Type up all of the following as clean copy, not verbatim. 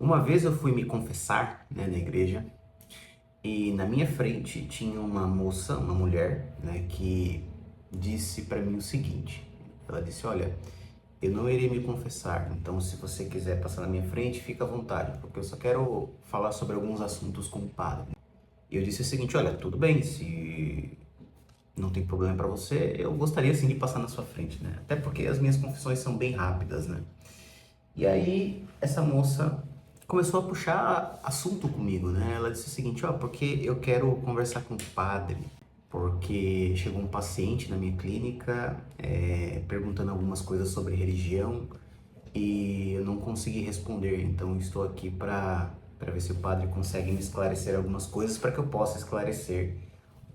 Uma vez eu fui me confessar, né, na igreja, e na minha frente tinha uma moça, uma mulher, né, que disse para mim o seguinte. Ela disse: olha, eu não irei me confessar, então se você quiser passar na minha frente, fica à vontade, porque eu só quero falar sobre alguns assuntos com o padre. E eu disse o seguinte: olha, tudo bem, se não tem problema para você, eu gostaria sim de passar na sua frente, né? Até porque as minhas confissões são bem rápidas, né? E aí essa moça começou a puxar assunto comigo, né? Ela disse o seguinte: ó, porque eu quero conversar com o padre, porque chegou um paciente na minha clínica perguntando algumas coisas sobre religião e eu não consegui responder, então estou aqui para ver se o padre consegue me esclarecer algumas coisas para que eu possa esclarecer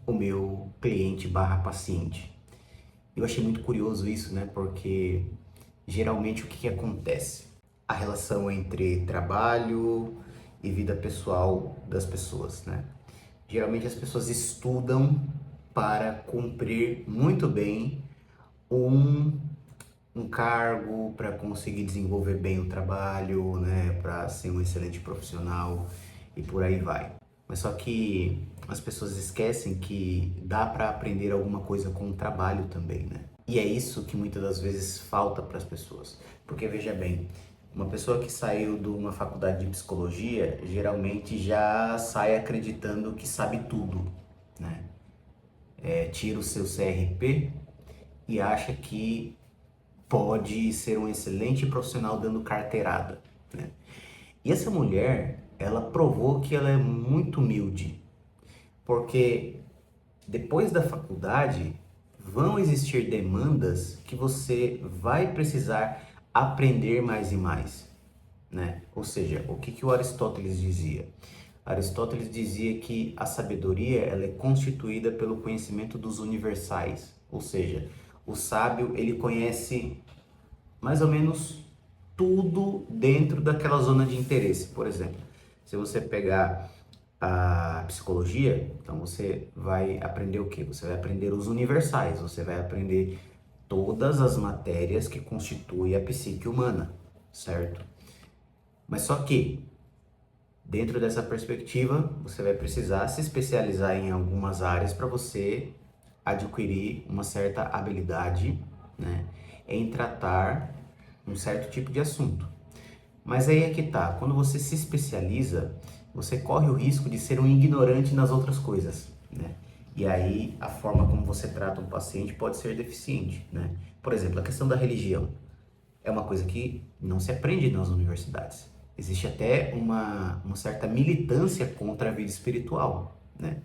o meu cliente barra paciente. Eu achei muito curioso isso, né? Porque geralmente o que acontece? A relação entre trabalho e vida pessoal das pessoas, né? Geralmente as pessoas estudam para cumprir muito bem um, um cargo, para conseguir desenvolver bem o trabalho, né? Para ser um excelente profissional e por aí vai. Mas só que as pessoas esquecem que dá para aprender alguma coisa com o trabalho também, né? E é isso que muitas das vezes falta para as pessoas. Porque veja bem, uma pessoa que saiu de uma faculdade de psicologia geralmente já sai acreditando que sabe tudo, né? Tira o seu CRP e acha que pode ser um excelente profissional dando carteirada, né? E essa mulher, ela provou que ela é muito humilde, porque depois da faculdade vão existir demandas que você vai precisar aprender mais e mais, né? Ou seja, o que o Aristóteles dizia? Aristóteles dizia que a sabedoria ela é constituída pelo conhecimento dos universais, ou seja, o sábio ele conhece mais ou menos tudo dentro daquela zona de interesse. Por exemplo, se você pegar a psicologia, então você vai aprender o quê? Você vai aprender os universais, você vai aprender todas as matérias que constituem a psique humana, certo? Mas só que, dentro dessa perspectiva, você vai precisar se especializar em algumas áreas para você adquirir uma certa habilidade, né, em tratar um certo tipo de assunto. Mas aí é que tá, quando você se especializa, você corre o risco de ser um ignorante nas outras coisas, né? E aí a forma como você trata um paciente pode ser deficiente, né? Por exemplo, a questão da religião é uma coisa que não se aprende nas universidades. Existe até uma certa militância contra a vida espiritual, né?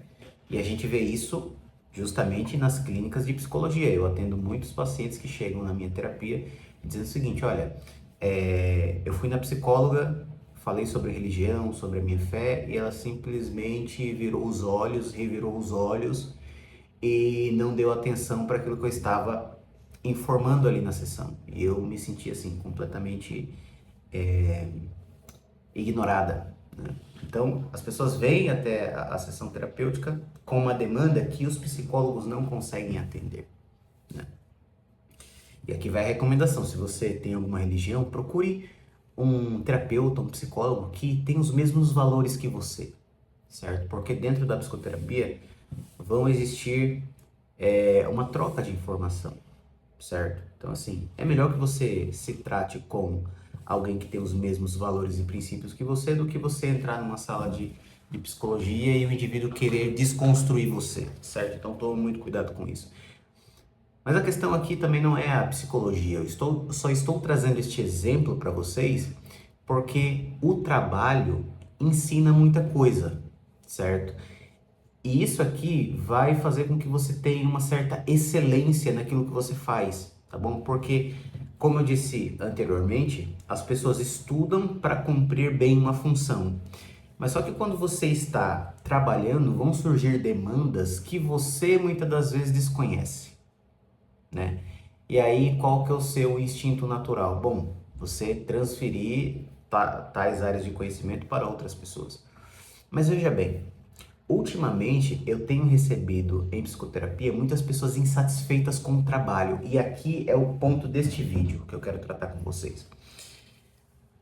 E a gente vê isso justamente nas clínicas de psicologia. Eu atendo muitos pacientes que chegam na minha terapia dizendo o seguinte: olha, eu fui na psicóloga, falei sobre religião, sobre a minha fé, e ela simplesmente virou os olhos, revirou os olhos e não deu atenção para aquilo que eu estava informando ali na sessão. E eu me senti assim, completamente ignorada, né? Então, as pessoas vêm até a sessão terapêutica com uma demanda que os psicólogos não conseguem atender, né? E aqui vai a recomendação: se você tem alguma religião, procure um terapeuta, um psicólogo que tem os mesmos valores que você, certo? Porque dentro da psicoterapia vão existir uma troca de informação, certo? Então, assim, é melhor que você se trate com alguém que tem os mesmos valores e princípios que você do que você entrar numa sala de psicologia e o indivíduo querer desconstruir você, certo? Então, tome muito cuidado com isso. Mas a questão aqui também não é a psicologia. Só estou trazendo este exemplo para vocês porque o trabalho ensina muita coisa, certo? E isso aqui vai fazer com que você tenha uma certa excelência naquilo que você faz, tá bom? Porque, como eu disse anteriormente, as pessoas estudam para cumprir bem uma função. Mas só que quando você está trabalhando, vão surgir demandas que você muitas das vezes desconhece, né? E aí, qual que é o seu instinto natural? Bom, você transferir tais áreas de conhecimento para outras pessoas. Mas veja bem, ultimamente eu tenho recebido em psicoterapia muitas pessoas insatisfeitas com o trabalho, e aqui é o ponto deste vídeo que eu quero tratar com vocês.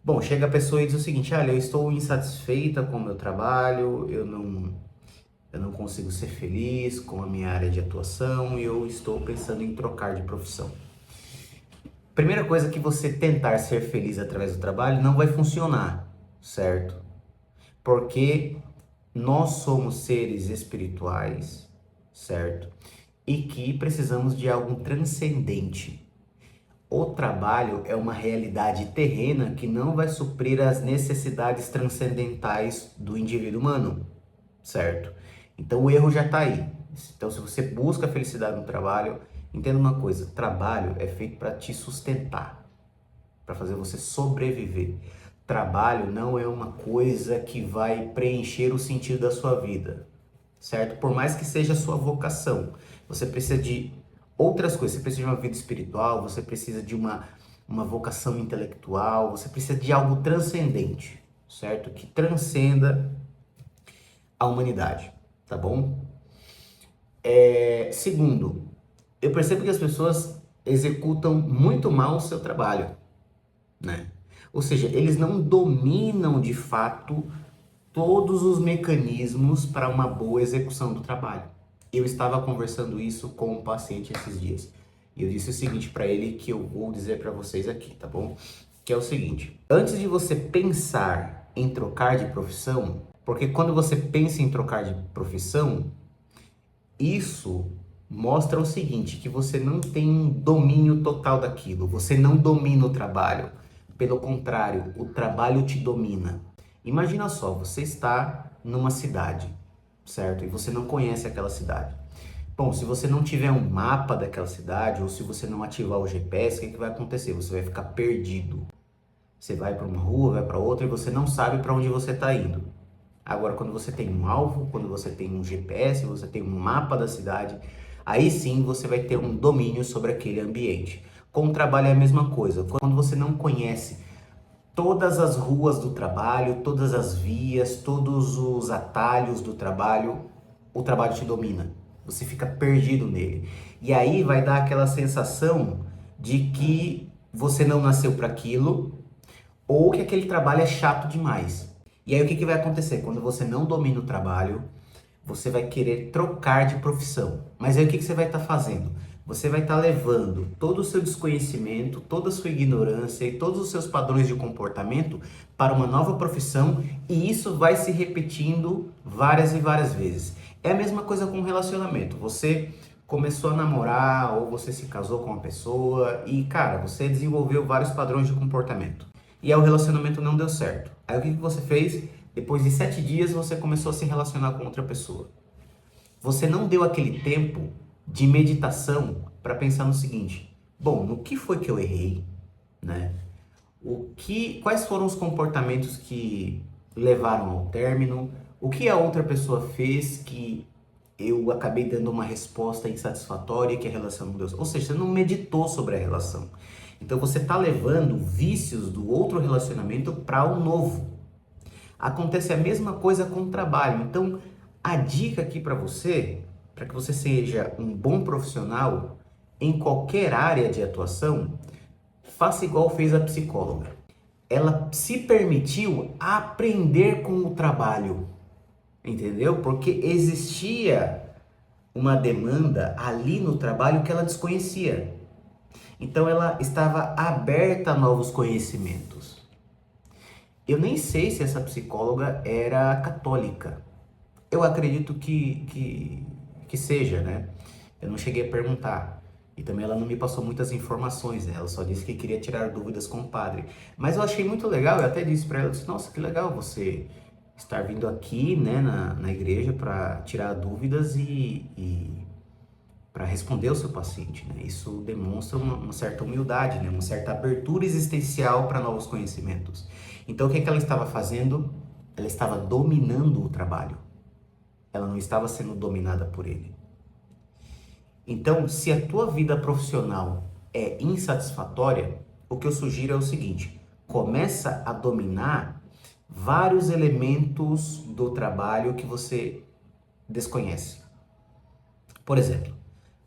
Bom, chega a pessoa e diz o seguinte: olha, eu estou insatisfeita com o meu trabalho, eu não consigo ser feliz com a minha área de atuação e eu estou pensando em trocar de profissão. Primeira coisa, que você tentar ser feliz através do trabalho não vai funcionar, certo? Porque nós somos seres espirituais, certo? E que precisamos de algo transcendente. O trabalho é uma realidade terrena que não vai suprir as necessidades transcendentais do indivíduo humano, certo? Então o erro já está aí. Então, se você busca a felicidade no trabalho, entenda uma coisa: trabalho é feito para te sustentar, para fazer você sobreviver. Trabalho não é uma coisa que vai preencher o sentido da sua vida, certo? Por mais que seja a sua vocação, você precisa de outras coisas. Você precisa de uma vida espiritual, você precisa de uma vocação intelectual, você precisa de algo transcendente, certo? Que transcenda a humanidade, tá bom? Segundo, eu percebo que as pessoas executam muito mal o seu trabalho, né? Ou seja, eles não dominam de fato todos os mecanismos para uma boa execução do trabalho. Eu estava conversando isso com um paciente esses dias. E eu disse o seguinte para ele, que eu vou dizer para vocês aqui, tá bom? Que é o seguinte: antes de você pensar em trocar de profissão, porque quando você pensa em trocar de profissão, isso mostra o seguinte, que você não tem um domínio total daquilo, você não domina o trabalho. Pelo contrário, o trabalho te domina. Imagina só, você está numa cidade, certo? E você não conhece aquela cidade. Bom, se você não tiver um mapa daquela cidade, ou se você não ativar o GPS, o que vai acontecer? Você vai ficar perdido. Você vai para uma rua, vai para outra e você não sabe para onde você está indo. Agora, quando você tem um alvo, quando você tem um GPS, você tem um mapa da cidade, aí sim você vai ter um domínio sobre aquele ambiente. Com o trabalho é a mesma coisa. Quando você não conhece todas as ruas do trabalho, todas as vias, todos os atalhos do trabalho, o trabalho te domina. Você fica perdido nele. E aí vai dar aquela sensação de que você não nasceu para aquilo, ou que aquele trabalho é chato demais. E aí o que vai acontecer? Quando você não domina o trabalho, você vai querer trocar de profissão. Mas aí o que você vai estar fazendo? Você vai estar levando todo o seu desconhecimento, toda a sua ignorância e todos os seus padrões de comportamento para uma nova profissão, e isso vai se repetindo várias e várias vezes. É a mesma coisa com relacionamento. Você começou a namorar ou você se casou com uma pessoa e, cara, você desenvolveu vários padrões de comportamento. E aí o relacionamento não deu certo. Aí o que você fez? Depois de 7 dias você começou a se relacionar com outra pessoa. Você não deu aquele tempo de meditação para pensar no seguinte: bom, no que foi que eu errei, né? Quais foram os comportamentos que levaram ao término? O que a outra pessoa fez que eu acabei dando uma resposta insatisfatória, que a relação não deu? Ou seja, você não meditou sobre a relação. Então você está levando vícios do outro relacionamento para o novo. Acontece a mesma coisa com o trabalho. Então, a dica aqui para você, para que você seja um bom profissional em qualquer área de atuação, faça igual fez a psicóloga. Ela se permitiu aprender com o trabalho, entendeu? Porque existia uma demanda ali no trabalho que ela desconhecia. Então ela estava aberta a novos conhecimentos. Eu nem sei se essa psicóloga era católica. Eu acredito que seja, né? Eu não cheguei a perguntar. E também ela não me passou muitas informações, né? Ela só disse que queria tirar dúvidas com o padre. Mas eu achei muito legal, eu até disse para ela, disse, nossa, que legal você estar vindo aqui, né, na igreja para tirar dúvidas e para responder ao seu paciente, né? Isso demonstra uma certa humildade, né? Uma certa abertura existencial para novos conhecimentos. Então, o que ela estava fazendo? Ela estava dominando o trabalho. Ela não estava sendo dominada por ele. Então, se a tua vida profissional é insatisfatória, o que eu sugiro é o seguinte: começa a dominar vários elementos do trabalho que você desconhece. Por exemplo,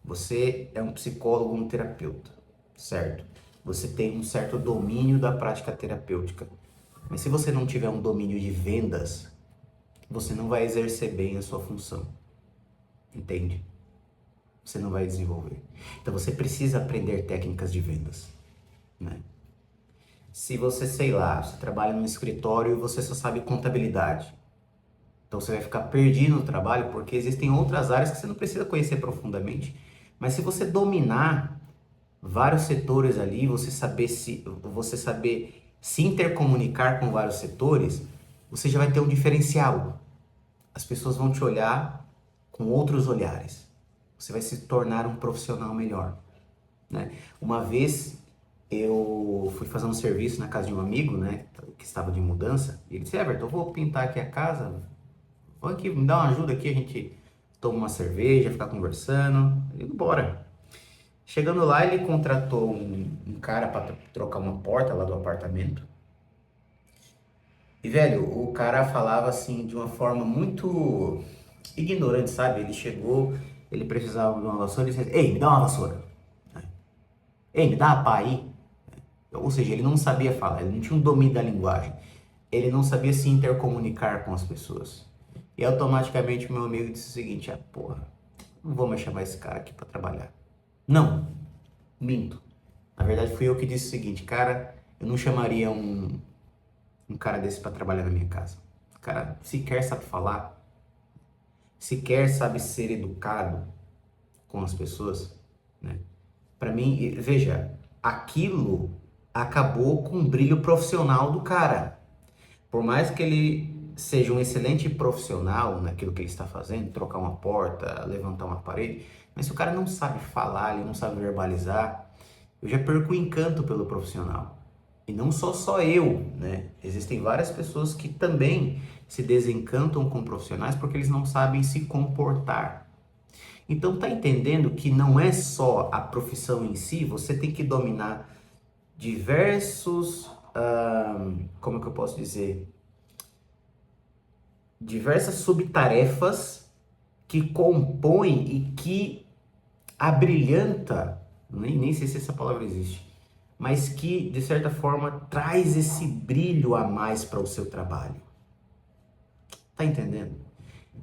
você é um psicólogo, um terapeuta, certo? Você tem um certo domínio da prática terapêutica. Mas se você não tiver um domínio de vendas, você não vai exercer bem a sua função. Entende? Você não vai desenvolver. Então você precisa aprender técnicas de vendas, né? Se você, sei lá, você trabalha num escritório e você só sabe contabilidade, então você vai ficar perdido no trabalho porque existem outras áreas que você não precisa conhecer profundamente. Mas se você dominar vários setores ali, você saber se intercomunicar com vários setores, você já vai ter um diferencial. As pessoas vão te olhar com outros olhares. Você vai se tornar um profissional melhor, né? Uma vez eu fui fazer um serviço na casa de um amigo, né, que estava de mudança, e ele disse: Everton, eu vou pintar aqui a casa, vou aqui, me dá uma ajuda aqui, a gente toma uma cerveja, fica conversando. Eu digo, bora. Chegando lá, ele contratou um cara para trocar uma porta lá do apartamento. E, velho, o cara falava assim de uma forma muito ignorante, sabe? Ele chegou, ele precisava de uma vassoura, ele disse: Ei, me dá uma vassoura. Ei, me dá a pá aí. Ou seja, ele não sabia falar, ele não tinha um domínio da linguagem. Ele não sabia se intercomunicar com as pessoas. E automaticamente meu amigo disse o seguinte: porra, não vou mais chamar esse cara aqui para trabalhar. Não, minto. Na verdade fui eu que disse o seguinte: cara, eu não chamaria um cara desse para trabalhar na minha casa. O cara sequer sabe falar, sequer sabe ser educado com as pessoas, né? Para mim, veja, aquilo acabou com o brilho profissional do cara. Por mais que ele seja um excelente profissional naquilo que ele está fazendo, trocar uma porta, levantar uma parede, mas se o cara não sabe falar, ele não sabe verbalizar, eu já perco o encanto pelo profissional. E não só eu, né? Existem várias pessoas que também se desencantam com profissionais porque eles não sabem se comportar. Então tá entendendo que não é só a profissão em si, você tem que dominar diversos, como é que eu posso dizer? Diversas subtarefas que compõem e que abrilhanta, nem sei se essa palavra existe, mas que de certa forma traz esse brilho a mais para o seu trabalho. Tá entendendo?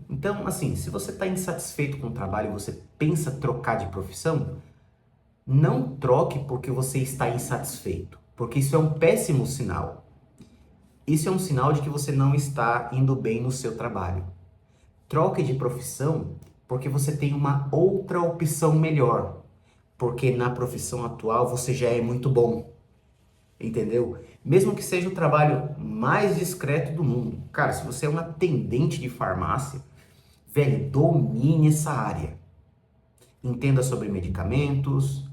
Então, assim, se você está insatisfeito com o trabalho e você pensa trocar de profissão, não troque porque você está insatisfeito, porque isso é um péssimo sinal. Isso é um sinal de que você não está indo bem no seu trabalho. Troque de profissão porque você tem uma outra opção melhor, porque na profissão atual você já é muito bom, entendeu? Mesmo que seja o trabalho mais discreto do mundo. Cara, se você é um atendente de farmácia, velho, domine essa área. Entenda sobre medicamentos,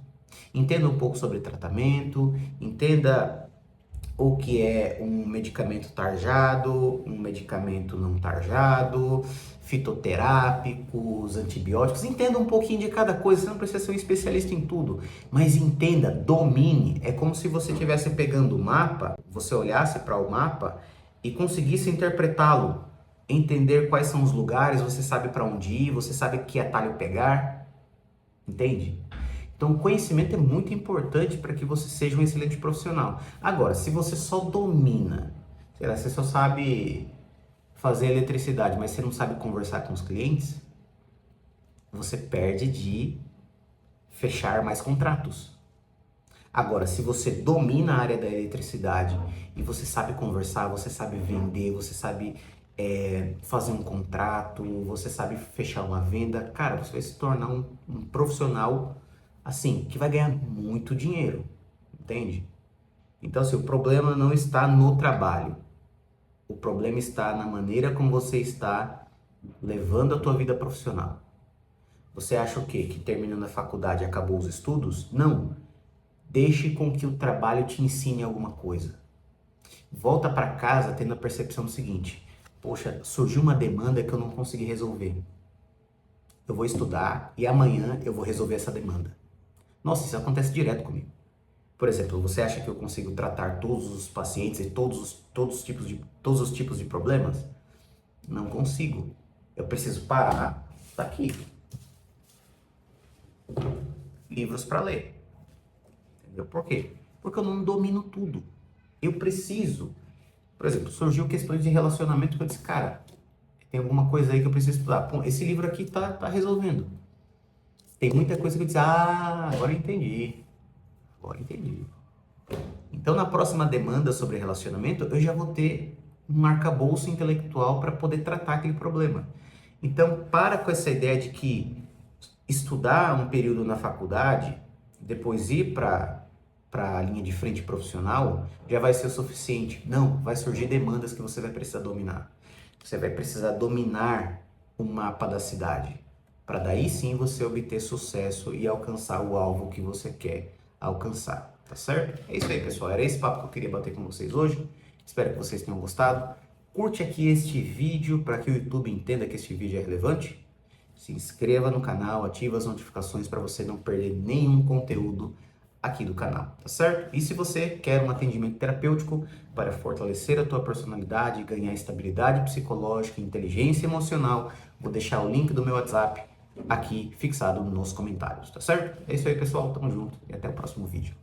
entenda um pouco sobre tratamento, entenda o que é um medicamento tarjado, um medicamento não tarjado, fitoterápicos, antibióticos. Entenda um pouquinho de cada coisa, você não precisa ser um especialista em tudo, mas entenda, domine. É como se você estivesse pegando o mapa, você olhasse para o mapa e conseguisse interpretá-lo, entender quais são os lugares, você sabe para onde ir, você sabe que atalho pegar, entende? Então, o conhecimento é muito importante para que você seja um excelente profissional. Agora, se você só domina, sei lá, você só sabe fazer eletricidade, mas você não sabe conversar com os clientes, você perde de fechar mais contratos. Agora, se você domina a área da eletricidade e você sabe conversar, você sabe vender, você sabe fazer um contrato, você sabe fechar uma venda, cara, você vai se tornar um profissional assim, que vai ganhar muito dinheiro, entende? Então, assim, o problema não está no trabalho. O problema está na maneira como você está levando a tua vida profissional. Você acha o quê? Que terminando a faculdade acabou os estudos? Não. Deixe com que o trabalho te ensine alguma coisa. Volta para casa tendo a percepção do seguinte: poxa, surgiu uma demanda que eu não consegui resolver. Eu vou estudar e amanhã eu vou resolver essa demanda. Nossa, isso acontece direto comigo. Por exemplo, você acha que eu consigo tratar todos os pacientes e todos os tipos de problemas? Não consigo. Eu preciso parar. Tá aqui. Livros para ler. Entendeu? Por quê? Porque eu não domino tudo. Eu preciso. Por exemplo, surgiu questões de relacionamento que eu disse, cara, tem alguma coisa aí que eu preciso estudar. Pô, esse livro aqui tá resolvendo. Tem muita coisa que eu disse, agora eu entendi. Agora eu entendi. Então, na próxima demanda sobre relacionamento, eu já vou ter um arcabouço intelectual para poder tratar aquele problema. Então, para com essa ideia de que estudar um período na faculdade, depois ir para a linha de frente profissional, já vai ser o suficiente. Não, vai surgir demandas que você vai precisar dominar. Você vai precisar dominar o mapa da cidade, para daí sim você obter sucesso e alcançar o alvo que você quer alcançar. Tá certo? É isso aí, pessoal. Era esse papo que eu queria bater com vocês hoje. Espero que vocês tenham gostado. Curte aqui este vídeo para que o YouTube entenda que este vídeo é relevante. Se inscreva no canal, ative as notificações para você não perder nenhum conteúdo aqui do canal, tá certo? E se você quer um atendimento terapêutico para fortalecer a tua personalidade, ganhar estabilidade psicológica, inteligência emocional, vou deixar o link do meu WhatsApp aqui fixado nos comentários, tá certo? É isso aí, pessoal. Tamo junto e até o próximo vídeo.